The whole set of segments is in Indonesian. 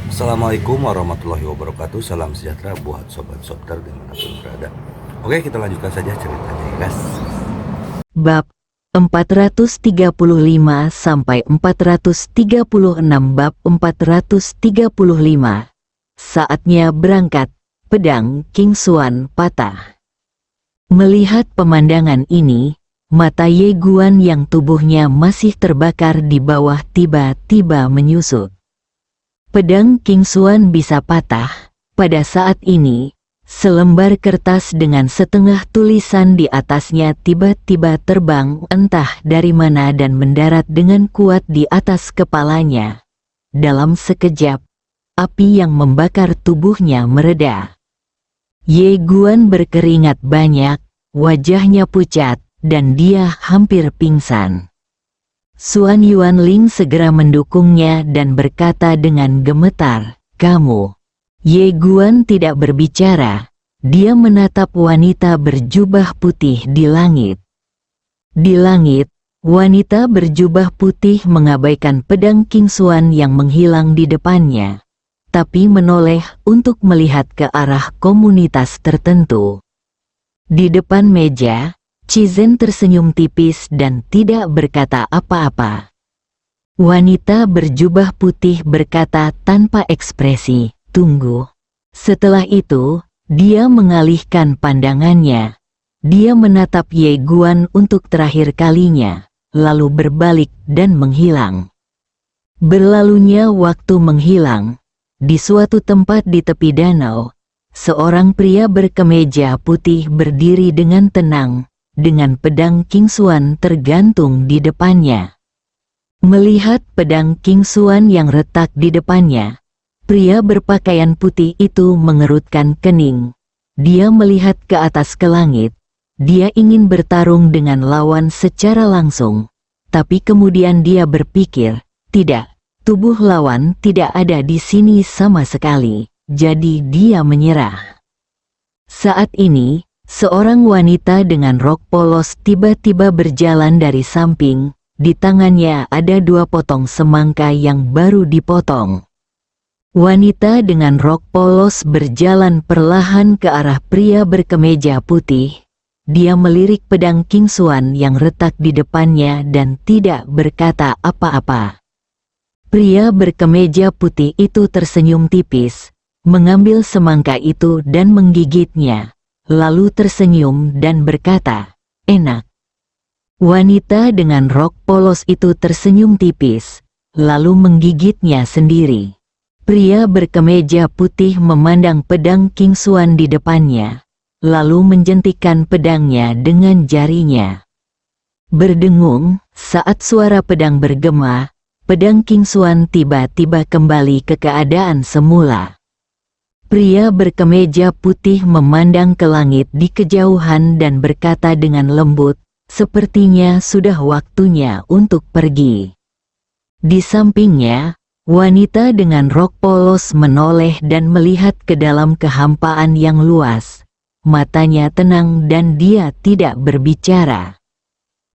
Assalamualaikum warahmatullahi wabarakatuh. Salam sejahtera buat sobat Sobter dimanapun berada. Oke, kita lanjutkan saja ceritanya ya guys. Bab 435 sampai 436. Bab 435. Saatnya berangkat. Pedang King Xuan patah. Melihat pemandangan ini, mata Ye Guan yang tubuhnya masih terbakar di bawah tiba-tiba menyusut. Pedang King Xuan bisa patah. Pada saat ini, selembar kertas dengan setengah tulisan di atasnya tiba-tiba terbang entah dari mana dan mendarat dengan kuat di atas kepalanya. Dalam sekejap, api yang membakar tubuhnya mereda. Ye Guan berkeringat banyak, wajahnya pucat, dan dia hampir pingsan. Xuan Yuanling segera mendukungnya dan berkata dengan gemetar, "Kamu." Ye Guan tidak berbicara. Dia menatap wanita berjubah putih di langit. Di langit, wanita berjubah putih mengabaikan pedang King Xuan yang menghilang di depannya, tapi menoleh untuk melihat ke arah komunitas tertentu. Di depan meja, Cizen tersenyum tipis dan tidak berkata apa-apa. Wanita berjubah putih berkata tanpa ekspresi, "Tunggu." Setelah itu, dia mengalihkan pandangannya. Dia menatap Ye Guan untuk terakhir kalinya, lalu berbalik dan menghilang. Berlalunya waktu menghilang. Di suatu tempat di tepi danau, seorang pria berkemeja putih berdiri dengan tenang, dengan pedang King Xuan tergantung di depannya. Melihat pedang King Xuan yang retak di depannya, pria berpakaian putih itu mengerutkan kening. Dia melihat ke atas ke langit. Dia ingin bertarung dengan lawan secara langsung, tapi kemudian dia berpikir, tidak, tubuh lawan tidak ada di sini sama sekali, jadi dia menyerah. Saat ini, seorang wanita dengan rok polos tiba-tiba berjalan dari samping. Di tangannya ada 2 potong semangka yang baru dipotong. Wanita dengan rok polos berjalan perlahan ke arah pria berkemeja putih. Dia melirik pedang King Xuan yang retak di depannya dan tidak berkata apa-apa. Pria berkemeja putih itu tersenyum tipis, mengambil semangka itu dan menggigitnya. Lalu tersenyum dan berkata, "Enak." Wanita dengan rok polos itu tersenyum tipis, lalu menggigitnya sendiri. Pria berkemeja putih memandang pedang King Xuan di depannya, lalu menjentikkan pedangnya dengan jarinya. Berdengung, saat suara pedang bergema, pedang King Xuan tiba-tiba kembali ke keadaan semula. Pria berkemeja putih memandang ke langit di kejauhan dan berkata dengan lembut, "Sepertinya sudah waktunya untuk pergi." Di sampingnya, wanita dengan rok polos menoleh dan melihat ke dalam kehampaan yang luas. Matanya tenang dan dia tidak berbicara.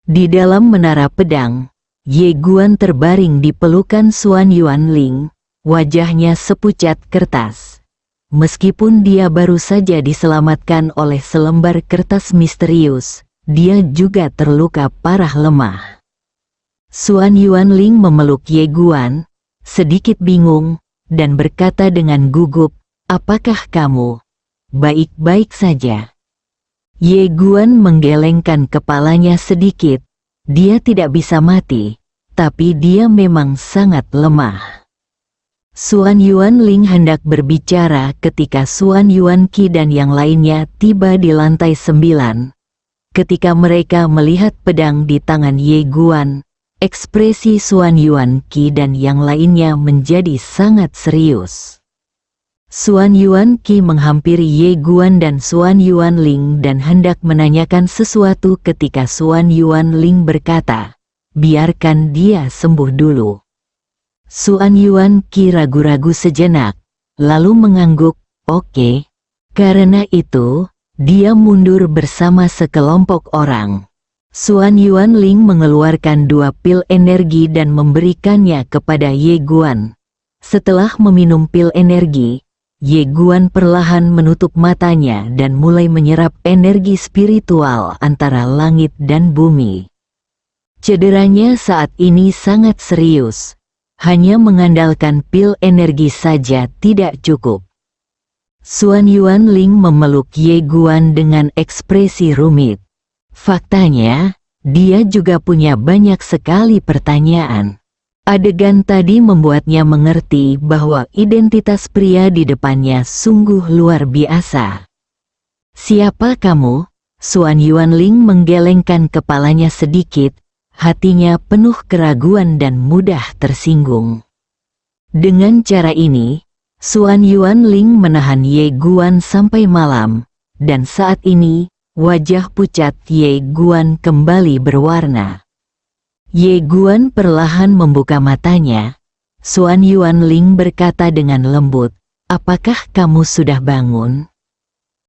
Di dalam menara pedang, Ye Guan terbaring di pelukan Xuan Yuanling, wajahnya sepucat kertas. Meskipun dia baru saja diselamatkan oleh selembar kertas misterius, dia juga terluka parah lemah. Xuan Yuanling memeluk Ye Guan, sedikit bingung, dan berkata dengan gugup, "Apakah kamu baik-baik saja?" Ye Guan menggelengkan kepalanya sedikit. Dia tidak bisa mati, tapi dia memang sangat lemah. Xuan Yuanling hendak berbicara ketika Xuan Yuanqi dan yang lainnya tiba di lantai 9. Ketika mereka melihat pedang di tangan Ye Guan, ekspresi Xuan Yuanqi dan yang lainnya menjadi sangat serius. Xuan Yuanqi menghampiri Ye Guan dan Xuan Yuanling dan hendak menanyakan sesuatu ketika Xuan Yuanling berkata, "Biarkan dia sembuh dulu." Xuan Yuanqi ragu-ragu sejenak, lalu mengangguk, "Oke." Karena itu, dia mundur bersama sekelompok orang. Xuan Yuanling mengeluarkan 2 pil energi dan memberikannya kepada Ye Guan. Setelah meminum pil energi, Ye Guan perlahan menutup matanya dan mulai menyerap energi spiritual antara langit dan bumi. Cederanya saat ini sangat serius. Hanya mengandalkan pil energi saja tidak cukup. Xuan Yuanling memeluk Ye Guan dengan ekspresi rumit. Faktanya, dia juga punya banyak sekali pertanyaan. Adegan tadi membuatnya mengerti bahwa identitas pria di depannya sungguh luar biasa. "Siapa kamu?" Xuan Yuanling menggelengkan kepalanya sedikit, hatinya penuh keraguan dan mudah tersinggung. Dengan cara ini, Xuan Yuanling menahan Ye Guan sampai malam, dan saat ini, wajah pucat Ye Guan kembali berwarna. Ye Guan perlahan membuka matanya. Xuan Yuanling berkata dengan lembut, "Apakah kamu sudah bangun?"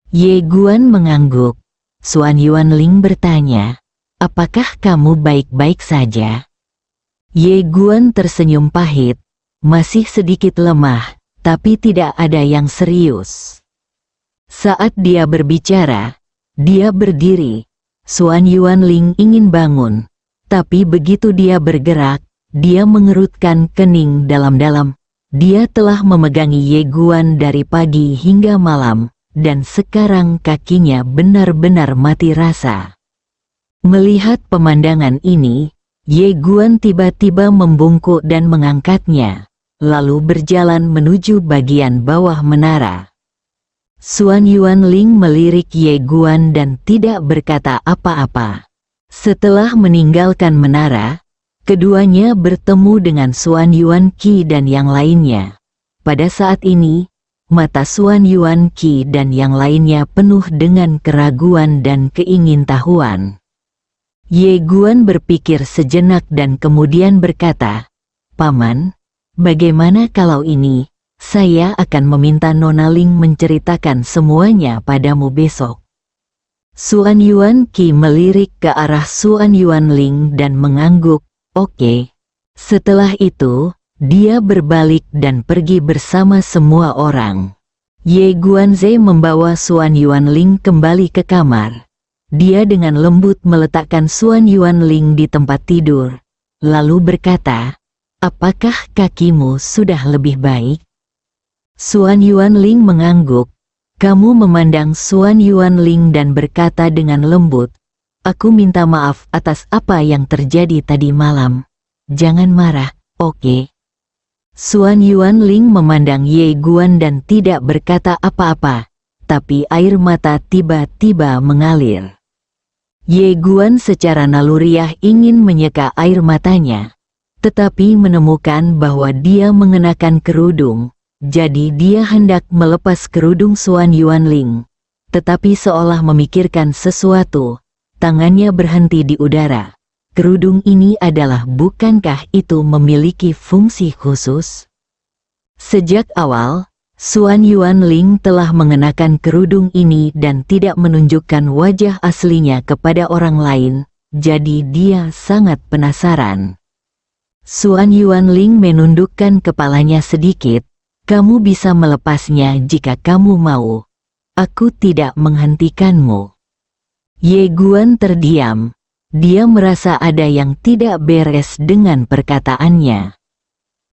Ye Guan mengangguk. Xuan Yuanling bertanya, "Apakah kamu baik-baik saja?" Ye Guan tersenyum pahit, masih sedikit lemah, tapi tidak ada yang serius. Saat dia berbicara, dia berdiri. Xuan Yuanling ingin bangun, tapi begitu dia bergerak, dia mengerutkan kening dalam-dalam. Dia telah memegangi Ye Guan dari pagi hingga malam, dan sekarang kakinya benar-benar mati rasa. Melihat pemandangan ini, Ye Guan tiba-tiba membungkuk dan mengangkatnya, lalu berjalan menuju bagian bawah menara. Xuan Yuanling melirik Ye Guan dan tidak berkata apa-apa. Setelah meninggalkan menara, keduanya bertemu dengan Xuan Yuanqi dan yang lainnya. Pada saat ini, mata Xuan Yuanqi dan yang lainnya penuh dengan keraguan dan keingintahuan. Ye Guan berpikir sejenak dan kemudian berkata, "Paman, bagaimana kalau ini? Saya akan meminta Nona Ling menceritakan semuanya padamu besok." Xuan Yuanqi melirik ke arah Xuan Yuanling dan mengangguk, "Oke." Setelah itu, dia berbalik dan pergi bersama semua orang. Ye Guanze membawa Xuan Yuanling kembali ke kamar. Dia dengan lembut meletakkan Xuan Yuanling di tempat tidur, lalu berkata, "Apakah kakimu sudah lebih baik?" Xuan Yuanling mengangguk. Kamu memandang Xuan Yuanling dan berkata dengan lembut, "Aku minta maaf atas apa yang terjadi tadi malam. Jangan marah, oke?" Xuan Yuanling memandang Ye Guan dan tidak berkata apa-apa, tapi air mata tiba-tiba mengalir. Ye Guan secara naluriah ingin menyeka air matanya, tetapi menemukan bahwa dia mengenakan kerudung. Jadi dia hendak melepas kerudung Xuan Yuanling, tetapi seolah memikirkan sesuatu, tangannya berhenti di udara. Kerudung ini adalah, bukankah itu memiliki fungsi khusus? Sejak awal, Xuan Yuanling telah mengenakan kerudung ini dan tidak menunjukkan wajah aslinya kepada orang lain, jadi dia sangat penasaran. Xuan Yuanling menundukkan kepalanya sedikit. "Kamu bisa melepasnya jika kamu mau. Aku tidak menghentikanmu." Ye Guan terdiam. Dia merasa ada yang tidak beres dengan perkataannya.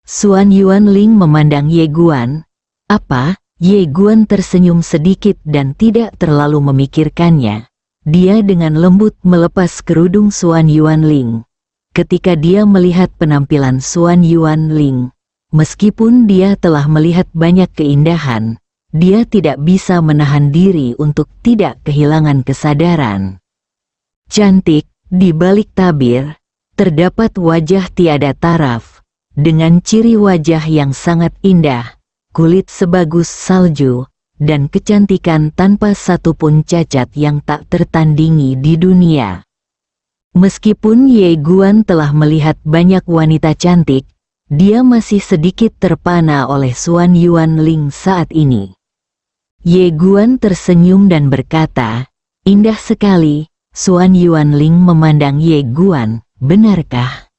Xuan Yuanling memandang Ye Guan. "Apa?" Ye Guan tersenyum sedikit dan tidak terlalu memikirkannya. Dia dengan lembut melepas kerudung Xuan Yuanling. Ketika dia melihat penampilan Xuan Yuanling, meskipun dia telah melihat banyak keindahan, dia tidak bisa menahan diri untuk tidak kehilangan kesadaran. Cantik, di balik tabir, terdapat wajah tiada taraf, dengan ciri wajah yang sangat indah, kulit sebagus salju, dan kecantikan tanpa satupun cacat yang tak tertandingi di dunia. Meskipun Ye Guan telah melihat banyak wanita cantik, dia masih sedikit terpana oleh Xuan Yuanling saat ini. Ye Guan tersenyum dan berkata, "Indah sekali." Xuan Yuanling memandang Ye Guan, "Benarkah?"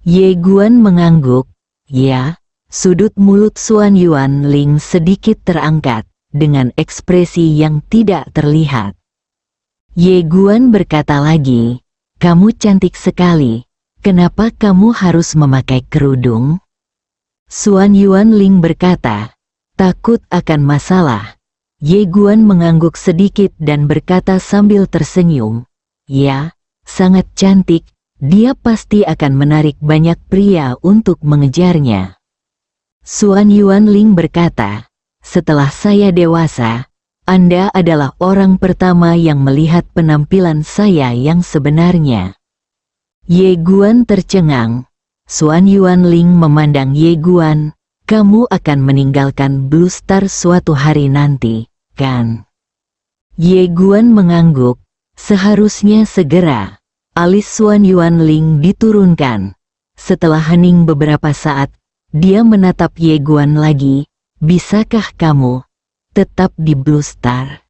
Ye Guan mengangguk, "Ya." Sudut mulut Xuan Yuanling sedikit terangkat, dengan ekspresi yang tidak terlihat. Ye Guan berkata lagi, "Kamu cantik sekali, kenapa kamu harus memakai kerudung?" Xuan Yuanling berkata, "Takut akan masalah." Ye Guan mengangguk sedikit dan berkata sambil tersenyum, "Ya, sangat cantik, dia pasti akan menarik banyak pria untuk mengejarnya." Xuan Yuanling berkata, "Setelah saya dewasa, Anda adalah orang pertama yang melihat penampilan saya yang sebenarnya." Ye Guan tercengang. Xuan Yuanling memandang Ye Guan, "Kamu akan meninggalkan Blue Star suatu hari nanti, kan?" Ye Guan mengangguk, "Seharusnya segera." Alis Xuan Yuanling diturunkan. Setelah hening beberapa saat, dia menatap Ye Guan lagi, "Bisakah kamu tetap di Blue Star?"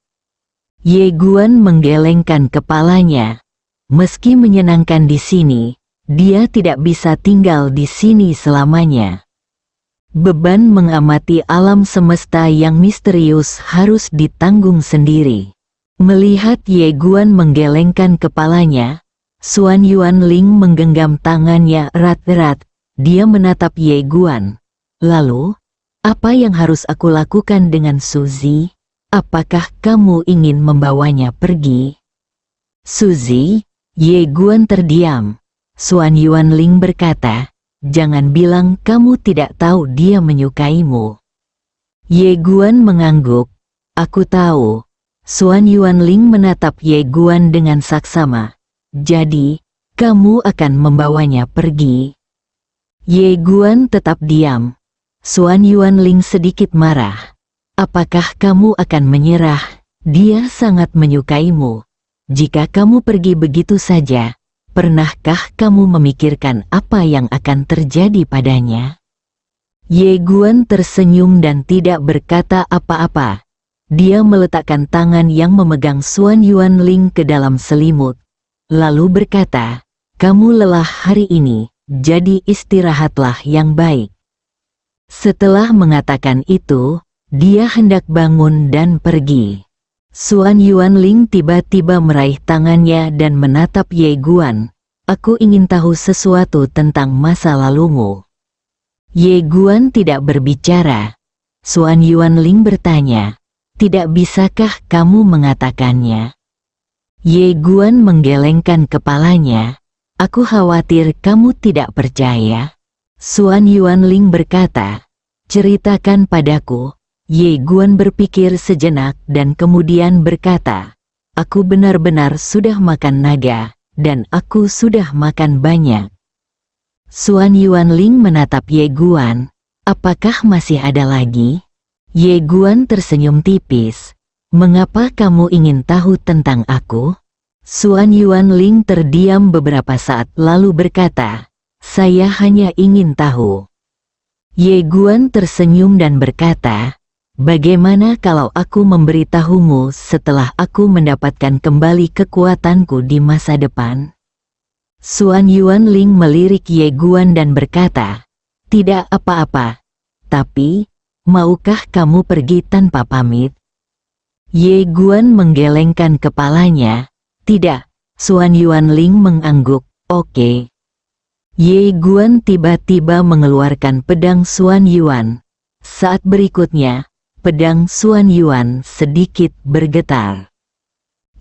Ye Guan menggelengkan kepalanya. Meski menyenangkan di sini, dia tidak bisa tinggal di sini selamanya. Beban mengamati alam semesta yang misterius harus ditanggung sendiri. Melihat Ye Guan menggelengkan kepalanya, Xuan Yuanling menggenggam tangannya erat-erat. Dia menatap Ye Guan. "Lalu, apa yang harus aku lakukan dengan Suzy? Apakah kamu ingin membawanya pergi?" "Suzy?" Ye Guan terdiam. Xuan Yuanling berkata, "Jangan bilang kamu tidak tahu dia menyukaimu." Ye Guan mengangguk. "Aku tahu." Xuan Yuanling menatap Ye Guan dengan saksama. "Jadi, kamu akan membawanya pergi?" Ye Guan tetap diam. Xuan Yuanling sedikit marah. "Apakah kamu akan menyerah? Dia sangat menyukaimu. Jika kamu pergi begitu saja, pernahkah kamu memikirkan apa yang akan terjadi padanya?" Ye Guan tersenyum dan tidak berkata apa-apa. Dia meletakkan tangan yang memegang Xuan Yuanling ke dalam selimut, lalu berkata, "Kamu lelah hari ini, jadi istirahatlah yang baik." Setelah mengatakan itu, dia hendak bangun dan pergi. Xuan Yuanling tiba-tiba meraih tangannya dan menatap Ye Guan. "Aku ingin tahu sesuatu tentang masa lalumu." Ye Guan tidak berbicara. Xuan Yuanling bertanya, "Tidak bisakah kamu mengatakannya?" Ye Guan menggelengkan kepalanya. "Aku khawatir kamu tidak percaya." Xuan Yuanling berkata, "Ceritakan padaku." Ye Guan berpikir sejenak dan kemudian berkata, "Aku benar-benar sudah makan naga, dan aku sudah makan banyak." Xuan Yuanling menatap Ye Guan. "Apakah masih ada lagi?" Ye Guan tersenyum tipis. "Mengapa kamu ingin tahu tentang aku?" Xuan Yuanling terdiam beberapa saat lalu berkata, "Saya hanya ingin tahu." Ye Guan tersenyum dan berkata, "Bagaimana kalau aku memberitahumu setelah aku mendapatkan kembali kekuatanku di masa depan?" Xuan Yuanling melirik Ye Guan dan berkata, "Tidak apa-apa. Tapi, maukah kamu pergi tanpa pamit?" Ye Guan menggelengkan kepalanya. "Tidak." Xuan Yuanling mengangguk, "Oke." Ye Guan tiba-tiba mengeluarkan pedang Xuan Yuan. Saat berikutnya, pedang Xuan Yuan sedikit bergetar.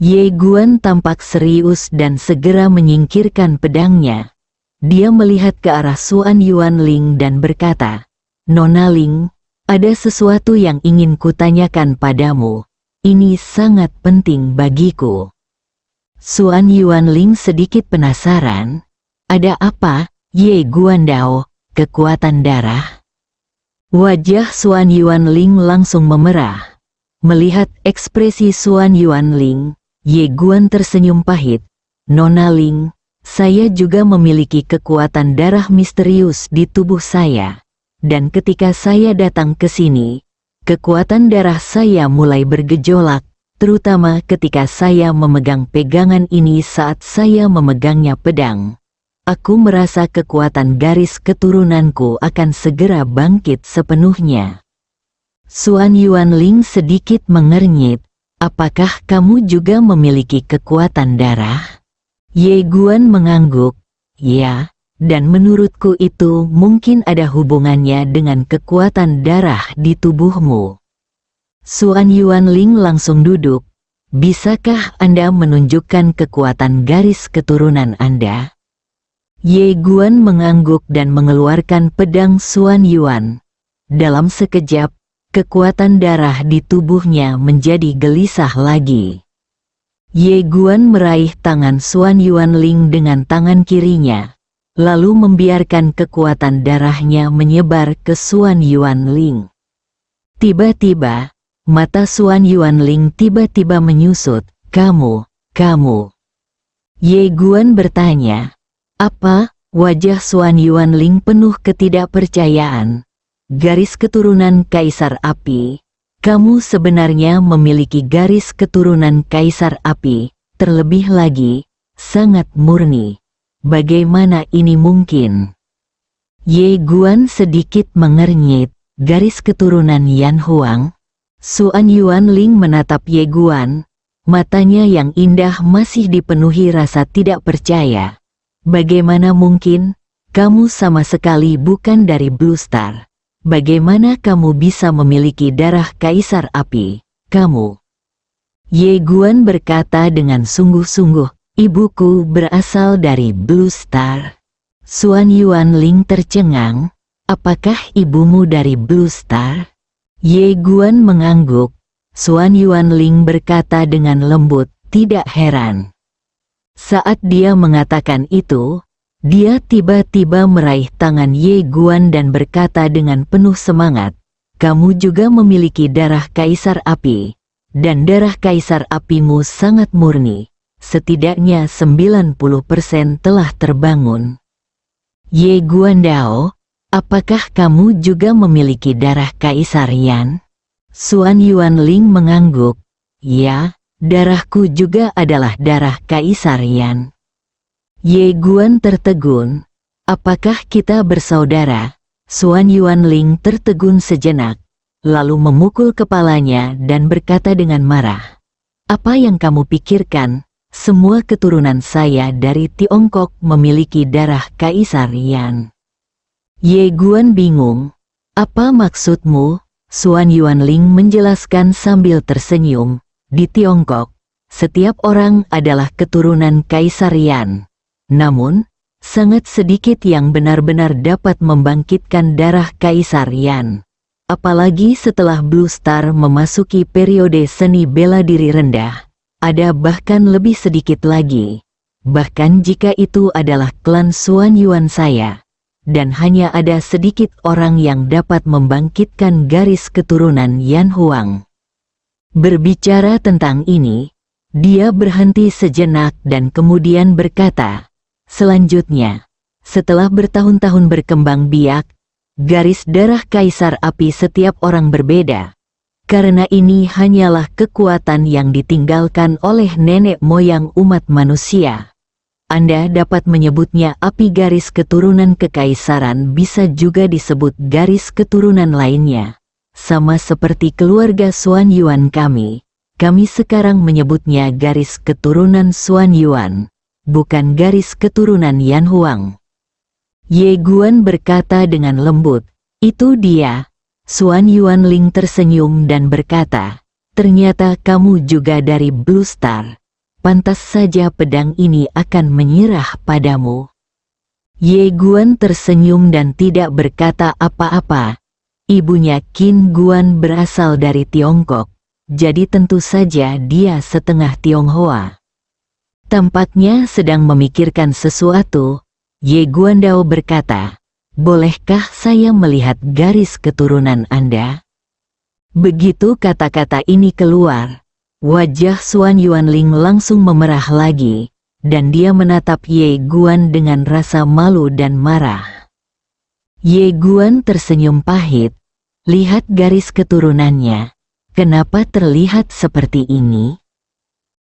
Ye Guan tampak serius dan segera menyingkirkan pedangnya. Dia melihat ke arah Xuan Yuanling dan berkata, "Nona Ling, ada sesuatu yang ingin kutanyakan padamu. Ini sangat penting bagiku." Xuan Yuanling sedikit penasaran. "Ada apa, Ye Guan Dao, kekuatan darah?" Wajah Xuan Yuanling langsung memerah. Melihat ekspresi Xuan Yuanling, Ye Guan tersenyum pahit. "Nona Ling, saya juga memiliki kekuatan darah misterius di tubuh saya. Dan ketika saya datang ke sini, kekuatan darah saya mulai bergejolak, terutama ketika saya memegang pegangan ini saat saya memegangnya pedang. aku merasa kekuatan garis keturunanku akan segera bangkit sepenuhnya. Xuan Yuanling sedikit mengernyit. Apakah kamu juga memiliki kekuatan darah? Ye Guan mengangguk. Ya, dan menurutku itu mungkin ada hubungannya dengan kekuatan darah di tubuhmu. Xuan Yuanling langsung duduk. Bisakah Anda menunjukkan kekuatan garis keturunan Anda? Ye Guan mengangguk dan mengeluarkan pedang Xuan Yuan. Dalam sekejap, kekuatan darah di tubuhnya menjadi gelisah lagi. Ye Guan meraih tangan Xuan Yuanling dengan tangan kirinya, lalu membiarkan kekuatan darahnya menyebar ke Xuan Yuanling. Tiba-tiba, mata Xuan Yuanling tiba-tiba menyusut. Kamu. Ye Guan bertanya. Apa? Wajah Xuan Yuanling penuh ketidakpercayaan. Garis keturunan Kaisar Api. Kamu sebenarnya memiliki garis keturunan Kaisar Api, terlebih lagi, sangat murni. Bagaimana ini mungkin? Ye Guan sedikit mengernyit. Garis keturunan Yan Huang? Xuan Yuanling menatap Ye Guan. Matanya yang indah masih dipenuhi rasa tidak percaya. Bagaimana mungkin? Kamu sama sekali bukan dari Blue Star. Bagaimana kamu bisa memiliki darah Kaisar Api? Kamu. Ye Guan berkata dengan sungguh-sungguh, ibuku berasal dari Blue Star. Xuan Yuanling tercengang. Apakah ibumu dari Blue Star? Ye Guan mengangguk. Xuan Yuanling berkata dengan lembut, tidak heran. Saat dia mengatakan itu, dia tiba-tiba meraih tangan Ye Guan dan berkata dengan penuh semangat, kamu juga memiliki darah Kaisar Api, dan darah Kaisar Apimu sangat murni, setidaknya 90% telah terbangun. Ye Guan Dao, apakah kamu juga memiliki darah Kaisar Yan? Xuan Yuanling mengangguk, ya, darahku juga adalah darah Kaisar Yan. Ye Guan tertegun. Apakah kita bersaudara? Xuan Yuanling tertegun sejenak, lalu memukul kepalanya dan berkata dengan marah. Apa yang kamu pikirkan? Semua keturunan saya dari Tiongkok memiliki darah Kaisar Yan. Ye Guan bingung. Apa maksudmu? Xuan Yuanling menjelaskan sambil tersenyum. Di Tiongkok, setiap orang adalah keturunan Kaisar Yan. Namun, sangat sedikit yang benar-benar dapat membangkitkan darah Kaisar Yan. Apalagi setelah Blue Star memasuki periode seni bela diri rendah, ada bahkan lebih sedikit lagi. Bahkan jika itu adalah klan Xuan Yuan saya, dan hanya ada sedikit orang yang dapat membangkitkan garis keturunan Yan Huang. Berbicara tentang ini, dia berhenti sejenak dan kemudian berkata, selanjutnya, setelah bertahun-tahun berkembang biak, garis darah Kaisar Api setiap orang berbeda. Karena ini hanyalah kekuatan yang ditinggalkan oleh nenek moyang umat manusia. Anda dapat menyebutnya api garis keturunan kekaisaran, bisa juga disebut garis keturunan lainnya. Sama seperti keluarga Xuan Yuan kami sekarang menyebutnya garis keturunan Xuan Yuan, bukan garis keturunan Yan Huang. Ye Guan berkata dengan lembut, itu dia. Xuan Yuanling tersenyum dan berkata, ternyata kamu juga dari Blue Star. Pantas saja pedang ini akan menyerah padamu. Ye Guan tersenyum dan tidak berkata apa-apa. Ibunya Qin Guan berasal dari Tiongkok, jadi tentu saja dia setengah Tionghoa. Tampaknya sedang memikirkan sesuatu, Ye Guan Dao berkata, bolehkah saya melihat garis keturunan Anda? Begitu kata-kata ini keluar, wajah Xuan Yuanling langsung memerah lagi, dan dia menatap Ye Guan dengan rasa malu dan marah. Ye Guan tersenyum pahit. Lihat garis keturunannya. Kenapa terlihat seperti ini?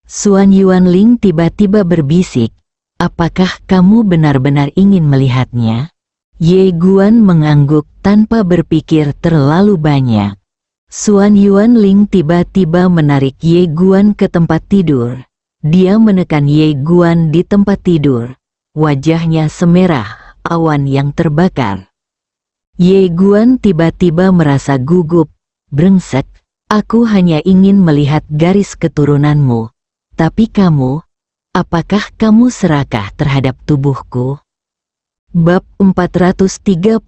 Xuan Yuanling tiba-tiba berbisik. apakah kamu benar-benar ingin melihatnya? Ye Guan mengangguk tanpa berpikir terlalu banyak. Xuan Yuanling tiba-tiba menarik Ye Guan ke tempat tidur. Dia menekan Ye Guan di tempat tidur. Wajahnya semerah, awan yang terbakar. Ye Guan tiba-tiba merasa gugup. Brengsek, aku hanya ingin melihat garis keturunanmu. Tapi kamu, apakah kamu serakah terhadap tubuhku? Bab 436,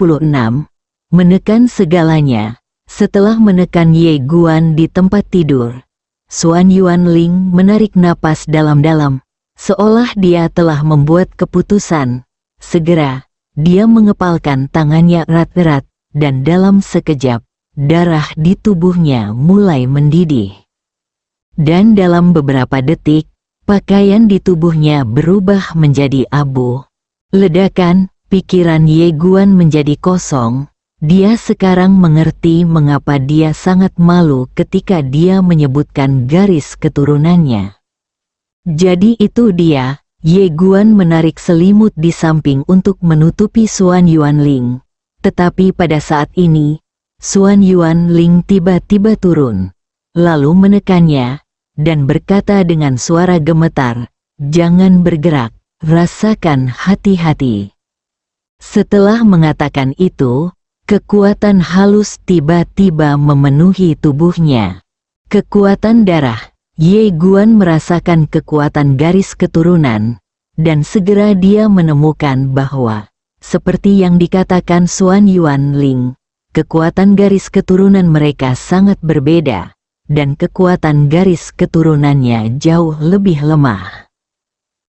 menekan segalanya. Setelah menekan Ye Guan di tempat tidur, Xuan Yuanling menarik napas dalam-dalam, seolah dia telah membuat keputusan. Segera, dia mengepalkan tangannya erat-erat, dan dalam sekejap, darah di tubuhnya mulai mendidih. Dan dalam beberapa detik, pakaian di tubuhnya berubah menjadi abu. Ledakan, pikiran Ye Guan menjadi kosong. Dia sekarang mengerti mengapa dia sangat malu ketika dia menyebutkan garis keturunannya. Jadi itu dia. Ye Guan menarik selimut di samping untuk menutupi Xuan Yuanling. Tetapi pada saat ini, Xuan Yuanling tiba-tiba turun, lalu menekannya, dan berkata dengan suara gemetar, "Jangan bergerak. Rasakan hati-hati." Setelah mengatakan itu, kekuatan halus tiba-tiba memenuhi tubuhnya. Kekuatan darah. Ye Guan merasakan kekuatan garis keturunan, dan segera dia menemukan bahwa, seperti yang dikatakan Xuan Yuanling, kekuatan garis keturunan mereka sangat berbeda, dan kekuatan garis keturunannya jauh lebih lemah.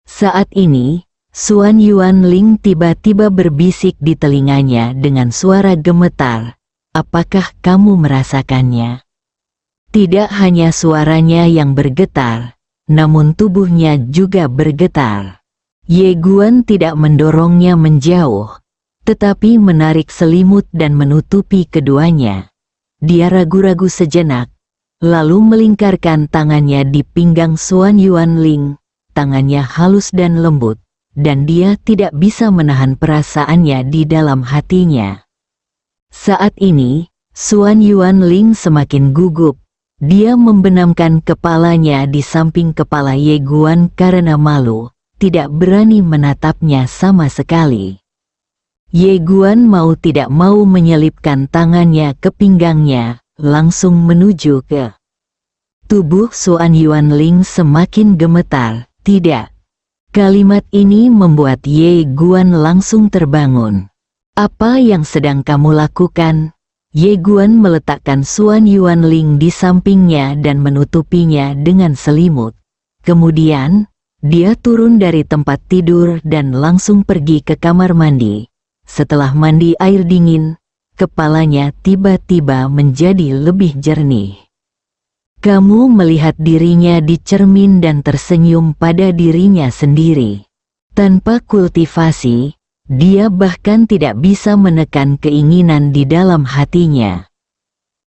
Saat ini, Xuan Yuanling tiba-tiba berbisik di telinganya dengan suara gemetar, "Apakah kamu merasakannya?" Tidak hanya suaranya yang bergetar, namun tubuhnya juga bergetar. Ye Guan tidak mendorongnya menjauh, tetapi menarik selimut dan menutupi keduanya. Dia ragu-ragu sejenak, lalu melingkarkan tangannya di pinggang Xuan Yuanling. Tangannya halus dan lembut, dan dia tidak bisa menahan perasaannya di dalam hatinya. Saat ini, Xuan Yuanling semakin gugup. Dia membenamkan kepalanya di samping kepala Ye Guan karena malu, tidak berani menatapnya sama sekali. Ye Guan mau tidak mau menyelipkan tangannya ke pinggangnya, langsung menuju ke tubuh Xuan Yuanling semakin gemetar. Tidak. Kalimat ini membuat Ye Guan langsung terbangun. "Apa yang sedang kamu lakukan?" Ye Guan meletakkan Xuan Yuanling di sampingnya dan menutupinya dengan selimut. Kemudian, dia turun dari tempat tidur dan langsung pergi ke kamar mandi. Setelah mandi air dingin, kepalanya tiba-tiba menjadi lebih jernih. Kamu melihat dirinya di cermin dan tersenyum pada dirinya sendiri. Tanpa kultivasi, dia bahkan tidak bisa menekan keinginan di dalam hatinya.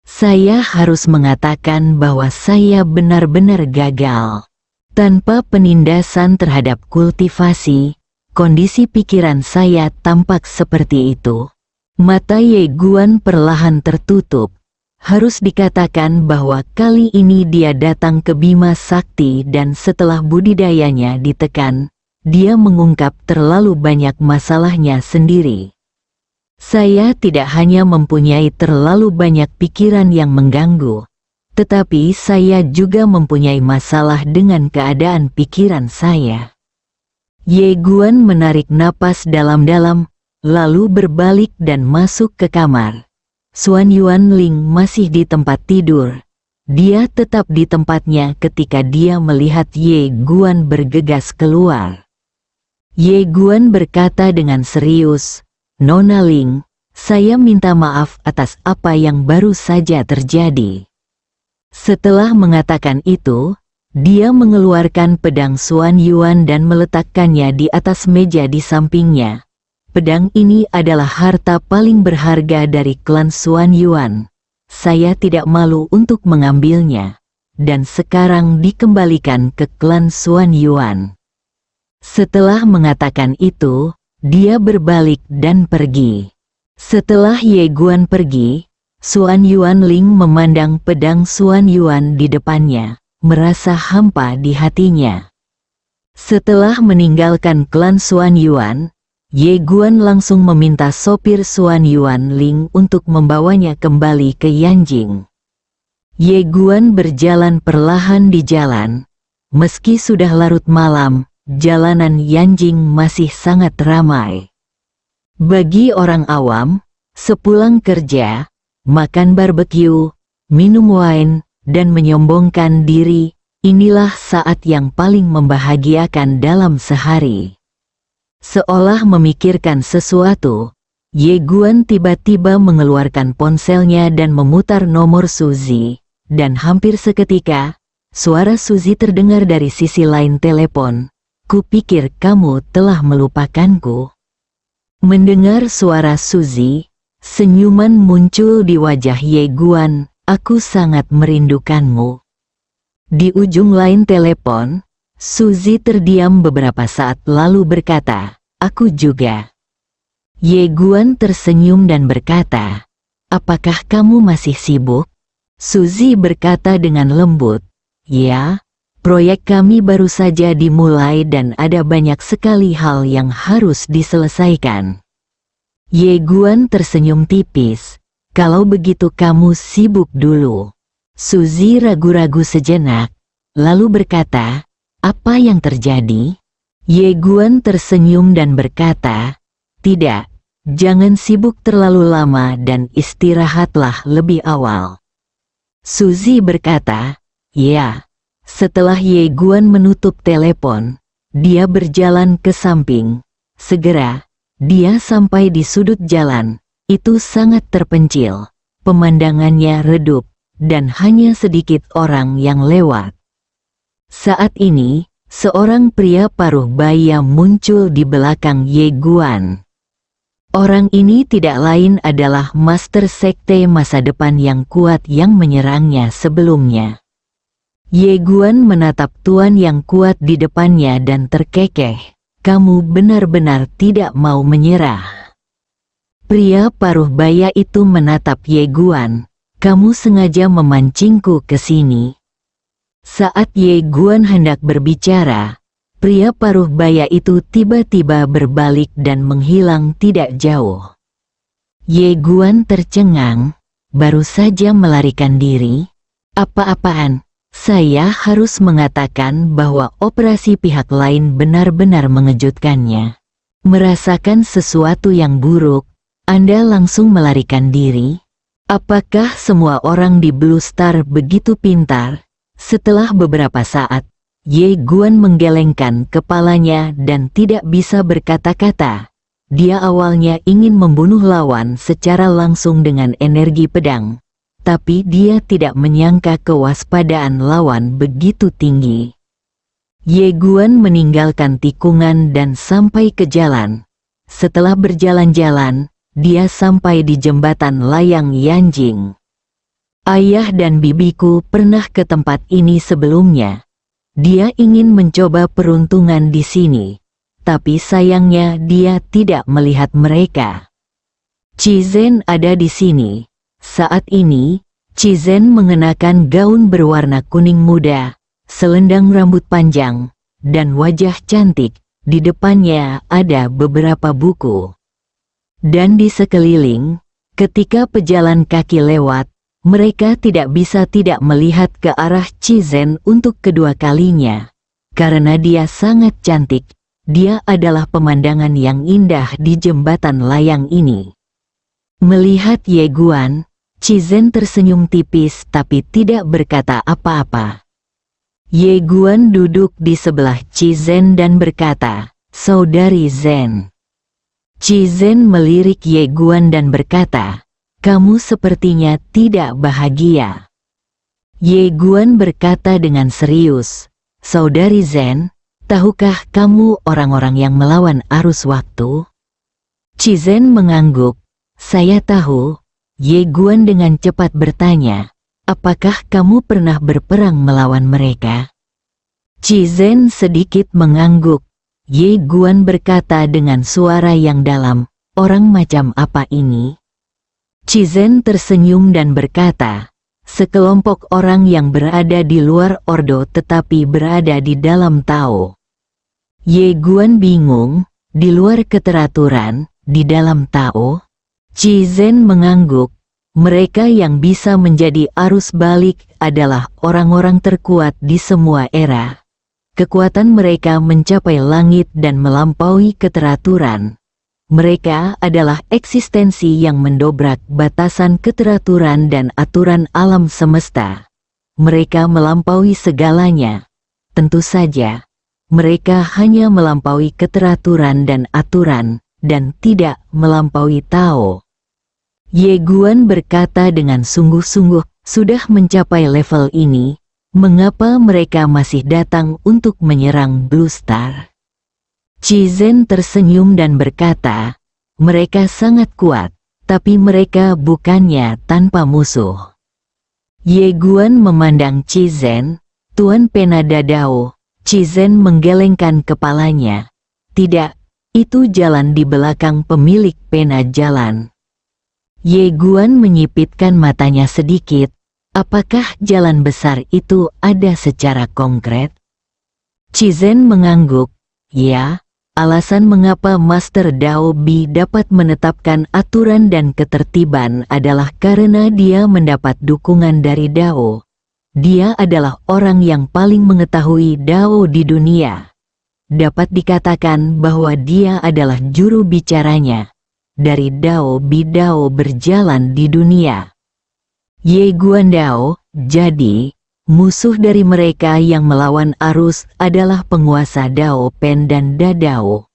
Saya harus mengatakan bahwa saya benar-benar gagal. Tanpa penindasan terhadap kultivasi, kondisi pikiran saya tampak seperti itu. Mata Ye Guan perlahan tertutup. Harus dikatakan bahwa kali ini dia datang ke Bima Sakti dan setelah budidayanya ditekan, dia mengungkap terlalu banyak masalahnya sendiri. Saya tidak hanya mempunyai terlalu banyak pikiran yang mengganggu, tetapi saya juga mempunyai masalah dengan keadaan pikiran saya. Ye Guan menarik napas dalam-dalam, lalu berbalik dan masuk ke kamar. Xuan Yuanling masih di tempat tidur. Dia tetap di tempatnya ketika dia melihat Ye Guan bergegas keluar. Ye Guan berkata dengan serius, "Nona Ling, saya minta maaf atas apa yang baru saja terjadi." Setelah mengatakan itu, dia mengeluarkan pedang Xuan Yuan dan meletakkannya di atas meja di sampingnya. Pedang ini adalah harta paling berharga dari klan Xuan Yuan. Saya tidak malu untuk mengambilnya, dan sekarang dikembalikan ke klan Xuan Yuan. Setelah mengatakan itu, dia berbalik dan pergi. Setelah Ye Guan pergi, Xuan Yuanling memandang pedang Xuan Yuan di depannya, merasa hampa di hatinya. Setelah meninggalkan klan Xuan Yuan, Ye Guan langsung meminta sopir Xuan Yuanling untuk membawanya kembali ke Yanjing. Ye Guan berjalan perlahan di jalan. Meski sudah larut malam, jalanan Yanjing masih sangat ramai. Bagi orang awam, sepulang kerja, makan barbeque, minum wine, dan menyombongkan diri, inilah saat yang paling membahagiakan dalam sehari. Seolah memikirkan sesuatu, Ye Guan tiba-tiba mengeluarkan ponselnya dan memutar nomor Suzy, dan hampir seketika, suara Suzy terdengar dari sisi lain telepon. Kupikir kamu telah melupakanku. Mendengar suara Suzy, senyuman muncul di wajah Ye Guan. Aku sangat merindukanmu. Di ujung lain telepon, Suzy terdiam beberapa saat lalu berkata, aku juga. Ye Guan tersenyum dan berkata, apakah kamu masih sibuk? Suzy berkata dengan lembut, ya, proyek kami baru saja dimulai dan ada banyak sekali hal yang harus diselesaikan. Ye Guan tersenyum tipis, kalau begitu kamu sibuk dulu. Suzy ragu-ragu sejenak, lalu berkata, apa yang terjadi? Ye Guan tersenyum dan berkata, tidak, jangan sibuk terlalu lama dan istirahatlah lebih awal. Suzy berkata, ya. Setelah Ye Guan menutup telepon, dia berjalan ke samping. Segera, dia sampai di sudut jalan. Itu sangat terpencil. Pemandangannya redup, dan hanya sedikit orang yang lewat. Saat ini, seorang pria paruh baya muncul di belakang Ye Guan. Orang ini tidak lain adalah master sekte masa depan yang kuat yang menyerangnya sebelumnya. Ye Guan menatap tuan yang kuat di depannya dan terkekeh. Kamu benar-benar tidak mau menyerah. Pria paruh baya itu menatap Ye Guan. Kamu sengaja memancingku ke sini. Saat Ye Guan hendak berbicara, pria paruh baya itu tiba-tiba berbalik dan menghilang tidak jauh. Ye Guan tercengang, baru saja melarikan diri. Apa-apaan? Saya harus mengatakan bahwa operasi pihak lain benar-benar mengejutkannya. Merasakan sesuatu yang buruk, Anda langsung melarikan diri? Apakah semua orang di Blue Star begitu pintar? Setelah beberapa saat, Ye Guan menggelengkan kepalanya dan tidak bisa berkata-kata. Dia awalnya ingin membunuh lawan secara langsung dengan energi pedang. Tapi dia tidak menyangka kewaspadaan lawan begitu tinggi. Ye Guan meninggalkan tikungan dan sampai ke jalan. Setelah berjalan-jalan, dia sampai di jembatan layang Yanjing. Ayah dan bibiku pernah ke tempat ini sebelumnya. Dia ingin mencoba peruntungan di sini. Tapi sayangnya dia tidak melihat mereka. Cizen ada di sini. Saat ini, Cizen mengenakan gaun berwarna kuning muda, selendang rambut panjang, dan wajah cantik. Di depannya ada beberapa buku. Dan di sekeliling, ketika pejalan kaki lewat, mereka tidak bisa tidak melihat ke arah Cizen untuk kedua kalinya. Karena dia sangat cantik, dia adalah pemandangan yang indah di jembatan layang ini. Melihat Ye Guan, Cizen tersenyum tipis tapi tidak berkata apa-apa. Ye Guan duduk di sebelah Cizen dan berkata, "Saudari Zen." Cizen melirik Ye Guan dan berkata, "Kamu sepertinya tidak bahagia." Ye Guan berkata dengan serius, "Saudari Zen, tahukah kamu orang-orang yang melawan arus waktu?" Cizen mengangguk. "Saya tahu." Ye Guan dengan cepat bertanya, "Apakah kamu pernah berperang melawan mereka?" Cizen sedikit mengangguk. Ye Guan berkata dengan suara yang dalam, orang macam apa ini? Cizen tersenyum dan berkata, sekelompok orang yang berada di luar ordo tetapi berada di dalam Tao. Ye Guan bingung, di luar keteraturan, di dalam Tao? Cizen mengangguk, mereka yang bisa menjadi arus balik adalah orang-orang terkuat di semua era. Kekuatan mereka mencapai langit dan melampaui keteraturan. Mereka adalah eksistensi yang mendobrak batasan keteraturan dan aturan alam semesta. Mereka melampaui segalanya. Tentu saja, mereka hanya melampaui keteraturan dan aturan, dan tidak melampaui Tao. Ye Guan berkata dengan sungguh-sungguh, sudah mencapai level ini, mengapa mereka masih datang untuk menyerang Blue Star? Cizen tersenyum dan berkata, mereka sangat kuat, tapi mereka bukannya tanpa musuh. Ye Guan memandang Cizen, Tuan Pena Dadao. Cizen menggelengkan kepalanya. Tidak, itu jalan di belakang pemilik pena jalan. Ye Guan menyipitkan matanya sedikit. Apakah jalan besar itu ada secara konkret? Cizen mengangguk. Ya, alasan mengapa Master Dao Bi dapat menetapkan aturan dan ketertiban adalah karena dia mendapat dukungan dari Dao. Dia adalah orang yang paling mengetahui Dao di dunia. Dapat dikatakan bahwa dia adalah juru bicaranya. Dari Dao Bi Dao berjalan di dunia. Ye Guan Dao, jadi, musuh dari mereka yang melawan arus adalah penguasa Dao Pen dan Dadao.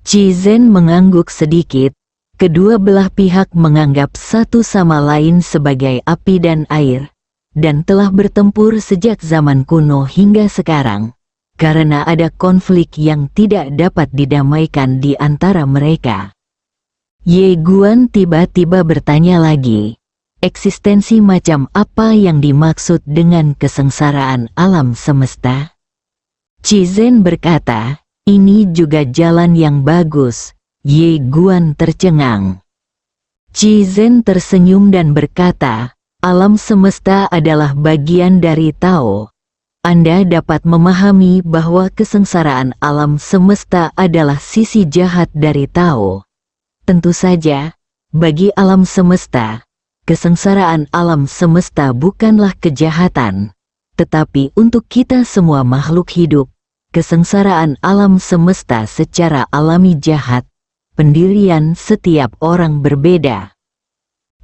Cizen mengangguk sedikit, kedua belah pihak menganggap satu sama lain sebagai api dan air, dan telah bertempur sejak zaman kuno hingga sekarang, karena ada konflik yang tidak dapat didamaikan di antara mereka. Ye Guan tiba-tiba bertanya lagi. Eksistensi macam apa yang dimaksud dengan kesengsaraan alam semesta? Cizen berkata, ini juga jalan yang bagus. Ye Guan tercengang. Cizen tersenyum dan berkata, alam semesta adalah bagian dari Tao. Anda dapat memahami bahwa kesengsaraan alam semesta adalah sisi jahat dari Tao. Tentu saja, bagi alam semesta, kesengsaraan alam semesta bukanlah kejahatan, tetapi untuk kita semua makhluk hidup, kesengsaraan alam semesta secara alami jahat. Pendirian setiap orang berbeda.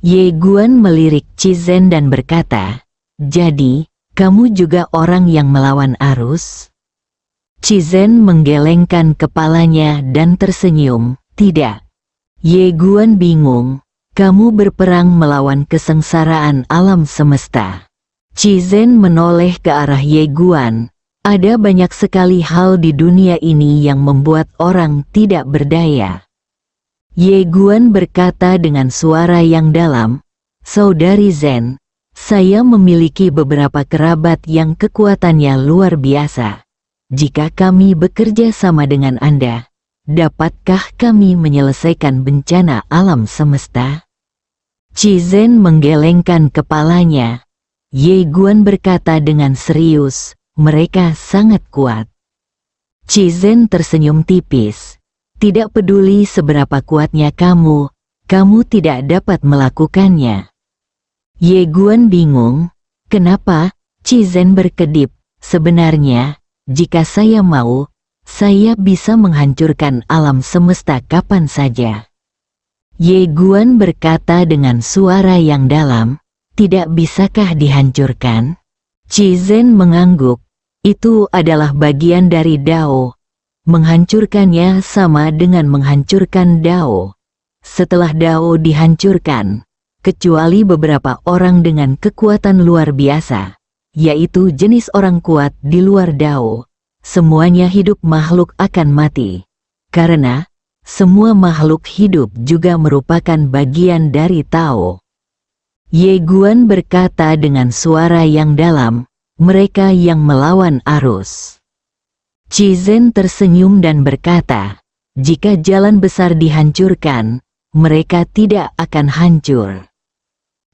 Ye Guan melirik Cizen dan berkata, jadi, kamu juga orang yang melawan arus? Cizen menggelengkan kepalanya dan tersenyum, tidak. Ye Guan bingung. Kamu berperang melawan kesengsaraan alam semesta. Cizen menoleh ke arah Ye Guan. Ada banyak sekali hal di dunia ini yang membuat orang tidak berdaya. Ye Guan berkata dengan suara yang dalam, Saudari Zen, saya memiliki beberapa kerabat yang kekuatannya luar biasa. Jika kami bekerja sama dengan Anda, dapatkah kami menyelesaikan bencana alam semesta? Cizen menggelengkan kepalanya. Ye Guan berkata dengan serius, mereka sangat kuat. Cizen tersenyum tipis. Tidak peduli seberapa kuatnya kamu tidak dapat melakukannya. Ye Guan bingung. Kenapa? Cizen berkedip. Sebenarnya, jika saya mau, saya bisa menghancurkan alam semesta kapan saja. Ye Guan berkata dengan suara yang dalam, tidak bisakah dihancurkan? Cizen mengangguk, itu adalah bagian dari Dao. Menghancurkannya sama dengan menghancurkan Dao. Setelah Dao dihancurkan, kecuali beberapa orang dengan kekuatan luar biasa, yaitu jenis orang kuat di luar Dao, semuanya hidup makhluk akan mati. Karena semua makhluk hidup juga merupakan bagian dari Tao. Ye Guan berkata dengan suara yang dalam, mereka yang melawan arus. Cizen tersenyum dan berkata, jika jalan besar dihancurkan, mereka tidak akan hancur.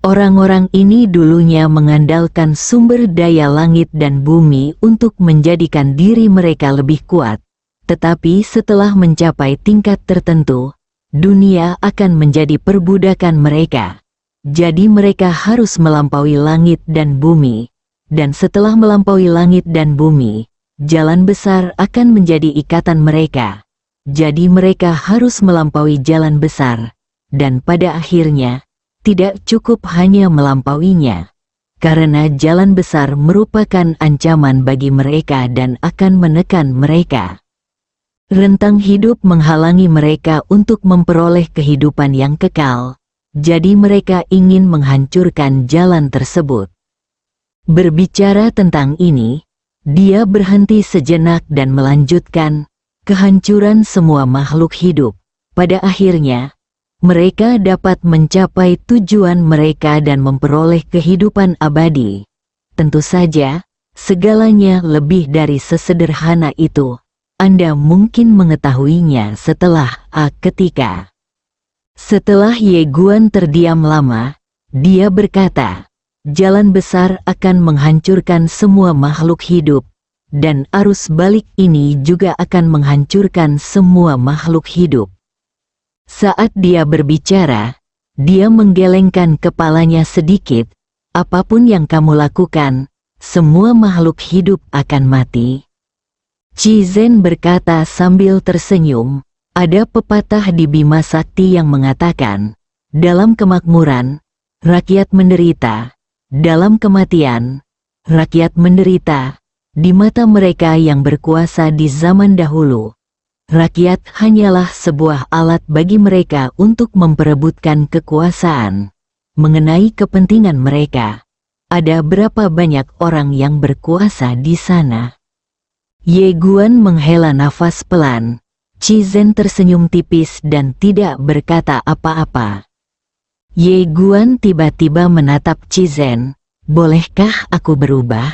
Orang-orang ini dulunya mengandalkan sumber daya langit dan bumi untuk menjadikan diri mereka lebih kuat. Tetapi setelah mencapai tingkat tertentu, dunia akan menjadi perbudakan mereka. Jadi mereka harus melampaui langit dan bumi. Dan setelah melampaui langit dan bumi, jalan besar akan menjadi ikatan mereka. Jadi mereka harus melampaui jalan besar. Dan pada akhirnya, tidak cukup hanya melampauinya. Karena jalan besar merupakan ancaman bagi mereka dan akan menekan mereka. Rentang hidup menghalangi mereka untuk memperoleh kehidupan yang kekal. Jadi mereka ingin menghancurkan jalan tersebut. Berbicara tentang ini, dia berhenti sejenak dan melanjutkan, kehancuran semua makhluk hidup. Pada akhirnya, mereka dapat mencapai tujuan mereka dan memperoleh kehidupan abadi. Tentu saja, segalanya lebih dari sesederhana itu. Anda mungkin mengetahuinya setelah ketika. Setelah Ye Guan terdiam lama, dia berkata, jalan besar akan menghancurkan semua makhluk hidup, dan arus balik ini juga akan menghancurkan semua makhluk hidup. Saat dia berbicara, dia menggelengkan kepalanya sedikit, apapun yang kamu lakukan, semua makhluk hidup akan mati. Cizen berkata sambil tersenyum, ada pepatah di Bima Sakti yang mengatakan, dalam kemakmuran, rakyat menderita. Dalam kematian, rakyat menderita. Di mata mereka yang berkuasa di zaman dahulu, rakyat hanyalah sebuah alat bagi mereka untuk memperebutkan kekuasaan. Mengenai kepentingan mereka, ada berapa banyak orang yang berkuasa di sana? Ye Guan menghela nafas pelan. Cizen tersenyum tipis dan tidak berkata apa-apa. Ye Guan tiba-tiba menatap Cizen. Bolehkah aku berubah?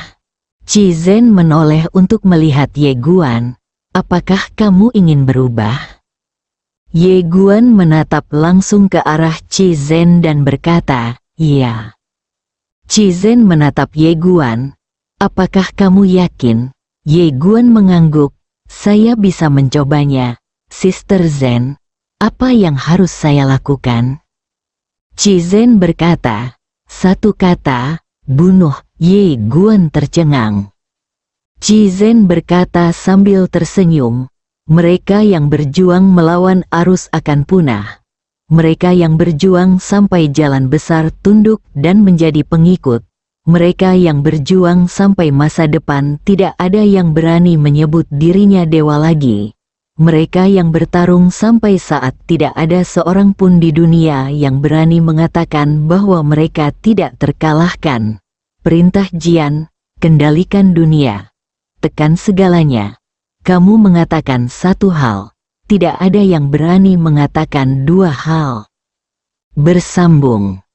Cizen menoleh untuk melihat Ye Guan. Apakah kamu ingin berubah? Ye Guan menatap langsung ke arah Cizen dan berkata, iya. Cizen menatap Ye Guan. Apakah kamu yakin? Ye Guan mengangguk. Saya bisa mencobanya. Sister Zen, apa yang harus saya lakukan? Cizen berkata, satu kata, bunuh. Ye Guan tercengang. Cizen berkata sambil tersenyum, mereka yang berjuang melawan arus akan punah. Mereka yang berjuang sampai jalan besar tunduk dan menjadi pengikut. Mereka yang berjuang sampai masa depan tidak ada yang berani menyebut dirinya dewa lagi. Mereka yang bertarung sampai saat tidak ada seorang pun di dunia yang berani mengatakan bahwa mereka tidak terkalahkan. Perintah Jian, kendalikan dunia. Tekan segalanya. Kamu mengatakan satu hal. Tidak ada yang berani mengatakan dua hal. Bersambung.